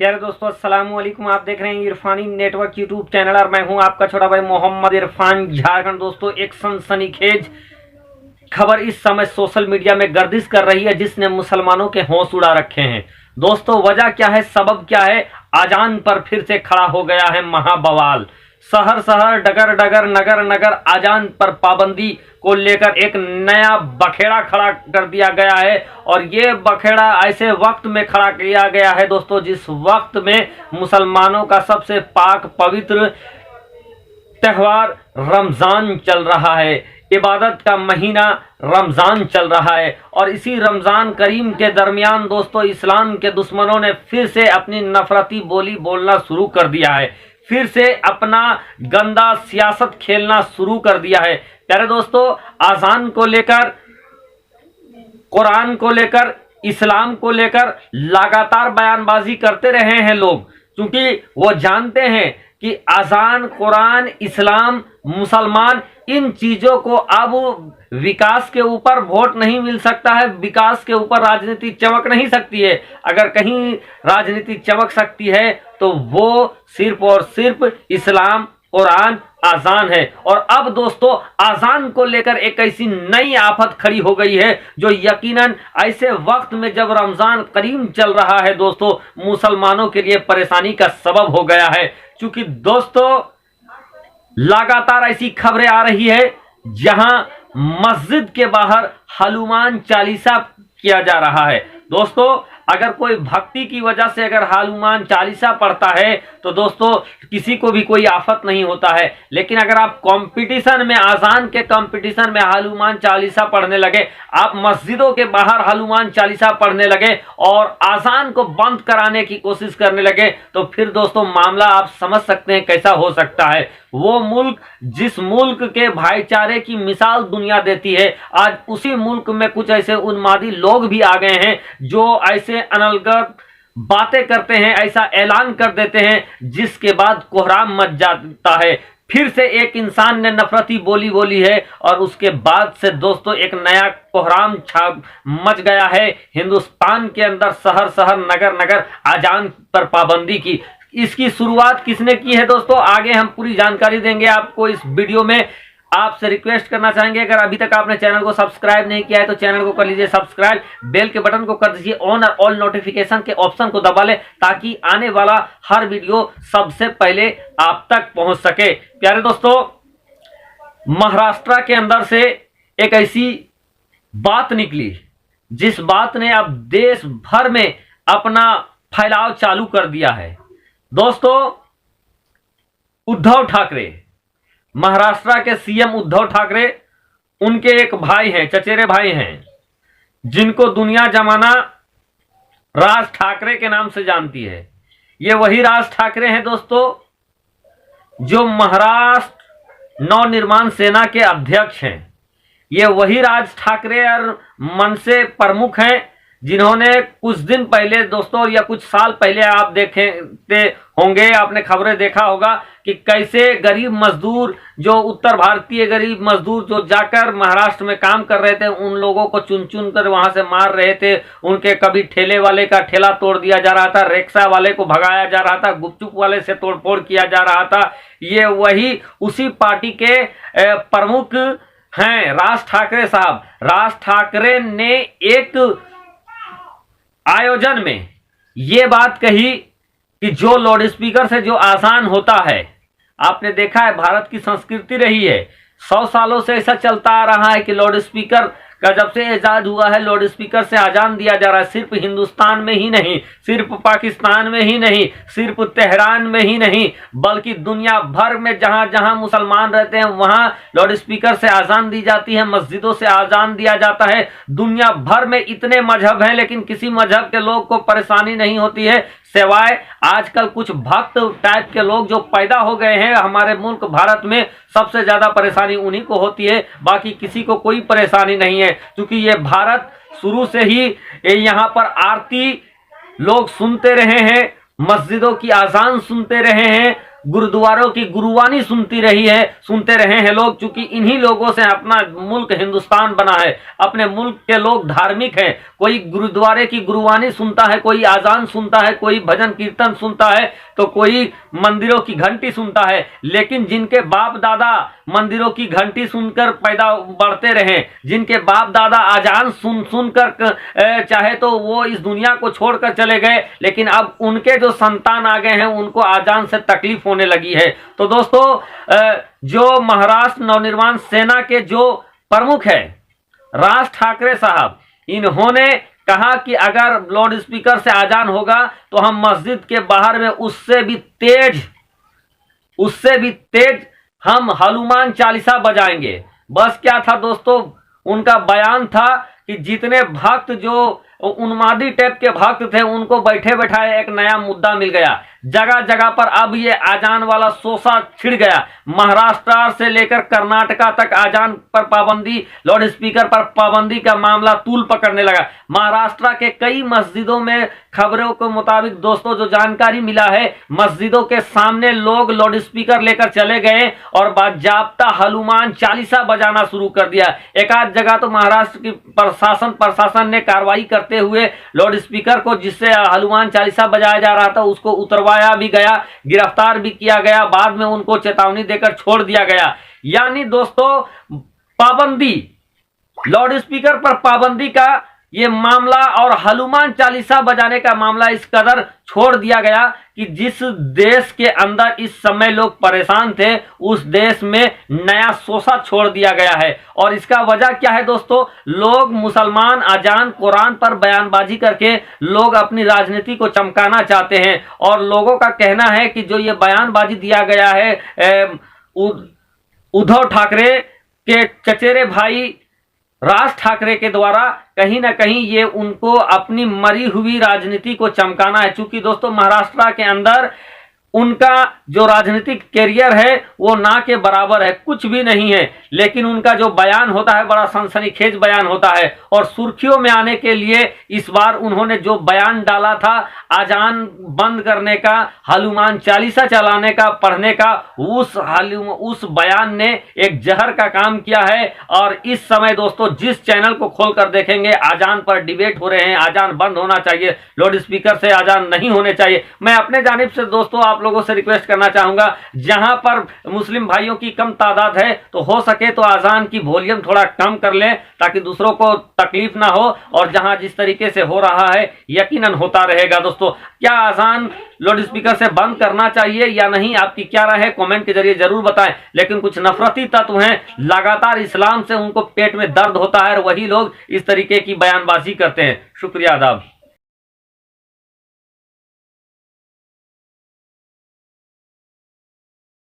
प्यारे दोस्तों, अस्सलाम वालेकुम। आप देख रहे हैं इरफानी नेटवर्क यूट्यूब चैनल और मैं हूं आपका छोटा भाई मोहम्मद इरफान झारखंड। दोस्तों, एक सनसनीखेज खबर इस समय सोशल मीडिया में गर्दिश कर रही है जिसने मुसलमानों के होश उड़ा रखे हैं। दोस्तों, वजह क्या है, सबब क्या है? अजान पर फिर से खड़ा हो गया है महाबवाल। शहर शहर, डगर डगर, नगर नगर अजान पर पाबंदी को लेकर एक नया बखेड़ा खड़ा कर दिया गया है। और ये बखेड़ा ऐसे वक्त में खड़ा किया गया है दोस्तों, जिस वक्त में मुसलमानों का सबसे पाक पवित्र त्योहार रमजान चल रहा है। इबादत का महीना रमजान चल रहा है और इसी रमजान करीम के दरमियान दोस्तों, इस्लाम के दुश्मनों ने फिर से अपनी नफरती बोली बोलना शुरू कर दिया है, फिर से अपना गंदा सियासत खेलना शुरू कर दिया है। प्यारे दोस्तों, आज़ान को लेकर, कुरान को लेकर, इस्लाम को लेकर लगातार बयानबाजी करते रहे हैं लोग, क्योंकि वो जानते हैं कि आज़ान, कुरान, इस्लाम, मुसलमान, इन चीजों को अब विकास के ऊपर वोट नहीं मिल सकता है, विकास के ऊपर राजनीति चमक नहीं सकती है। अगर कहीं राजनीति चमक सकती है तो वो सिर्फ और सिर्फ इस्लाम, कुरान, आज़ान है। और अब दोस्तों, आज़ान को लेकर एक ऐसी नई आफत खड़ी हो गई है जो यकीनन ऐसे वक्त में जब रमजान करीम चल रहा है दोस्तों, मुसलमानों के लिए परेशानी का सबब हो गया है। क्योंकि दोस्तों, लगातार ऐसी खबरें आ रही है जहां मस्जिद के बाहर हनुमान चालीसा किया जा रहा है। दोस्तों, अगर कोई भक्ति की वजह से अगर हनुमान चालीसा पढ़ता है तो दोस्तों किसी को भी कोई आफत नहीं होता है। लेकिन अगर आप कंपटीशन में, आज़ान के कंपटीशन में हनुमान चालीसा पढ़ने लगे, आप मस्जिदों के बाहर हनुमान चालीसा पढ़ने लगे और आज़ान को बंद कराने की कोशिश करने लगे, तो फिर दोस्तों मामला आप समझ सकते हैं कैसा हो सकता है। वो मुल्क, जिस मुल्क के भाईचारे की मिसाल दुनिया देती है, आज उसी मुल्क में कुछ ऐसे उन्मादी लोग भी आ गए हैं जो ऐसे अनलगत बातें करते हैं, ऐसा ऐलान कर देते हैं जिसके बाद कोहराम मच जाता है। फिर से एक इंसान ने नफरती बोली बोली है और उसके बाद से दोस्तों एक नया कोहराम मच गया है हिंदुस्तान के अंदर। शहर शहर, नगर नगर आज़ान पर पाबंदी की। इसकी शुरुआत किसने की है दोस्तों, आगे हम पूरी जानकारी देंगे आपको इस वीडियो में। आपसे रिक्वेस्ट करना चाहेंगे, अगर अभी तक आपने चैनल को सब्सक्राइब नहीं किया है तो चैनल को कर लीजिए सब्सक्राइब, बेल के बटन को कर दीजिए ऑन और ऑल नोटिफिकेशन के ऑप्शन को दबा ले ताकि आने वाला हर वीडियो सबसे पहले आप तक पहुंच सके। प्यारे दोस्तों, महाराष्ट्र के अंदर से एक ऐसी बात निकली जिस बात ने अब देश भर में अपना फैलाव चालू कर दिया है। दोस्तों, उद्धव ठाकरे, महाराष्ट्र के सीएम उद्धव ठाकरे, उनके एक भाई हैं, चचेरे भाई हैं, जिनको दुनिया जमाना राज ठाकरे के नाम से जानती है। ये वही राज ठाकरे हैं दोस्तों जो महाराष्ट्र नवनिर्माण सेना के अध्यक्ष हैं। ये वही राज ठाकरे और मनसे प्रमुख हैं जिन्होंने कुछ दिन पहले दोस्तों, या कुछ साल पहले आप देखते होंगे, आपने खबरें देखा होगा कि कैसे गरीब मजदूर, जो उत्तर भारतीय गरीब मजदूर जो जाकर महाराष्ट्र में काम कर रहे थे, उन लोगों को चुन चुन कर वहां से मार रहे थे। उनके कभी ठेले वाले का ठेला तोड़ दिया जा रहा था, रिक्शा वाले को भगाया जा रहा था, गुपचुप वाले से तोड़फोड़ किया जा रहा था। ये वही उसी पार्टी के प्रमुख हैं राज ठाकरे साहब। राज ठाकरे ने एक आयोजन में ये बात कही कि जो लाउड स्पीकर से जो आज़ान होता है, आपने देखा है भारत की संस्कृति रही है, 100 सालों से ऐसा चलता आ रहा है कि लाउड स्पीकर का जब से इजाद हुआ है लाउड स्पीकर से आज़ान दिया जा रहा है। सिर्फ हिंदुस्तान में ही नहीं, सिर्फ पाकिस्तान में ही नहीं, सिर्फ तेहरान में ही नहीं, बल्कि दुनिया भर में जहां जहां मुसलमान रहते हैं वहां लाउड स्पीकर से आज़ान दी जाती है, मस्जिदों से आज़ान दिया जाता है। दुनिया भर में इतने मजहब हैं लेकिन किसी मजहब के लोग को परेशानी नहीं होती है, सिवाय आजकल कुछ भक्त टाइप के लोग जो पैदा हो गए हैं हमारे मुल्क भारत में। सबसे ज्यादा परेशानी उन्हीं को होती है, बाकी किसी को कोई परेशानी नहीं है, क्योंकि ये भारत शुरू से ही यहाँ पर आरती लोग सुनते रहे हैं, मस्जिदों की आज़ान सुनते रहे हैं, गुरुद्वारों की गुरुवानी सुनते रहे हैं लोग, क्योंकि इन्हीं लोगों से अपना मुल्क हिंदुस्तान बना है। अपने मुल्क के लोग धार्मिक हैं, कोई गुरुद्वारे की गुरुवाणी सुनता है, कोई आजान सुनता है, कोई भजन कीर्तन सुनता है, तो कोई मंदिरों की घंटी सुनता है। लेकिन जिनके बाप दादा मंदिरों की घंटी सुनकर पैदा बढ़ते रहे, जिनके बाप दादा आजान सुनकर चाहे तो वो इस दुनिया को छोड़कर चले गए, लेकिन अब उनके जो संतान आ गए हैं उनको आजान से तकलीफ होने लगी है। तो दोस्तों, जो महाराष्ट्र नवनिर्माण सेना के जो प्रमुख है राज ठाकरे साहब, इन्होंने कहा कि अगर लाउड स्पीकर से आजान होगा तो हम मस्जिद के बाहर में उससे भी तेज हम हनुमान चालीसा बजाएंगे। बस क्या था दोस्तों, उनका बयान था कि जितने भक्त जो उन्मादी टाइप के भक्त थे उनको बैठे बैठाए एक नया मुद्दा मिल गया। जगह जगह पर अब ये आजान वाला सोसा छिड़ गया। महाराष्ट्र से लेकर कर्नाटका तक आजान पर पाबंदी, लाउड स्पीकर पर पाबंदी का मामला तूल पकड़ने लगा। महाराष्ट्र के कई मस्जिदों में खबरों के मुताबिक दोस्तों जो जानकारी मिला है, मस्जिदों के सामने लोग लाउड स्पीकर लेकर चले गए और बाजाबता हनुमान चालीसा बजाना शुरू कर दिया। एक आध जगह तो महाराष्ट्र की प्रशासन ने कार्रवाई करते हुए लाउड स्पीकर को जिससे हनुमान चालीसा बजाया जा रहा था उसको उतरवाया भी गया, गिरफ्तार भी किया गया, बाद में उनको चेतावनी देकर छोड़ दिया गया। यानी दोस्तों पाबंदी, लाउड स्पीकर पर पाबंदी का ये मामला और हनुमान चालीसा बजाने का मामला इस कदर छोड़ दिया गया कि जिस देश के अंदर इस समय लोग परेशान थे उस देश में नया सोसा छोड़ दिया गया है। और इसका वजह क्या है दोस्तों, लोग मुसलमान आजान कुरान पर बयानबाजी करके लोग अपनी राजनीति को चमकाना चाहते हैं। और लोगों का कहना है कि जो ये बयानबाजी दिया गया है उद्धव ठाकरे के चचेरे भाई राज ठाकरे के द्वारा, कहीं ना कहीं ये उनको अपनी मरी हुई राजनीति को चमकाना है। चूंकि दोस्तों महाराष्ट्र के अंदर उनका जो राजनीतिक कैरियर है वो ना के बराबर है, कुछ भी नहीं है, लेकिन उनका जो बयान होता है बड़ा सनसनीखेज बयान होता है। और सुर्खियों में आने के लिए इस बार उन्होंने जो बयान डाला था आजान बंद करने का, हनुमान चालीसा चलाने का, पढ़ने का, उस बयान ने एक जहर का काम किया है। और इस समय दोस्तों जिस चैनल को खोलकर देखेंगे आजान पर डिबेट हो रहे हैं, आजान बंद होना चाहिए, लाउड स्पीकर से आजान नहीं होने चाहिए। मैं अपने जानिब से दोस्तों आप लोगों से रिक्वेस्ट करना चाहूंगा, जहां पर मुस्लिम भाइयों की कम तादाद है तो हो सके तो आजान की वॉल्यूम थोड़ा कम कर लें ताकि दूसरों को तकलीफ ना हो। और जहां जिस तरीके से हो रहा है यकीनन होता रहेगा। दोस्तों क्या आजान लाउड स्पीकर से बंद करना चाहिए या नहीं, आपकी क्या राय है कमेंट के जरिए जरूर बताएं। लेकिन कुछ नफरती तत्व हैं, लगातार इस्लाम से उनको पेट में दर्द होता है और वही लोग इस तरीके की बयानबाजी करते हैं। शुक्रिया, आदाब।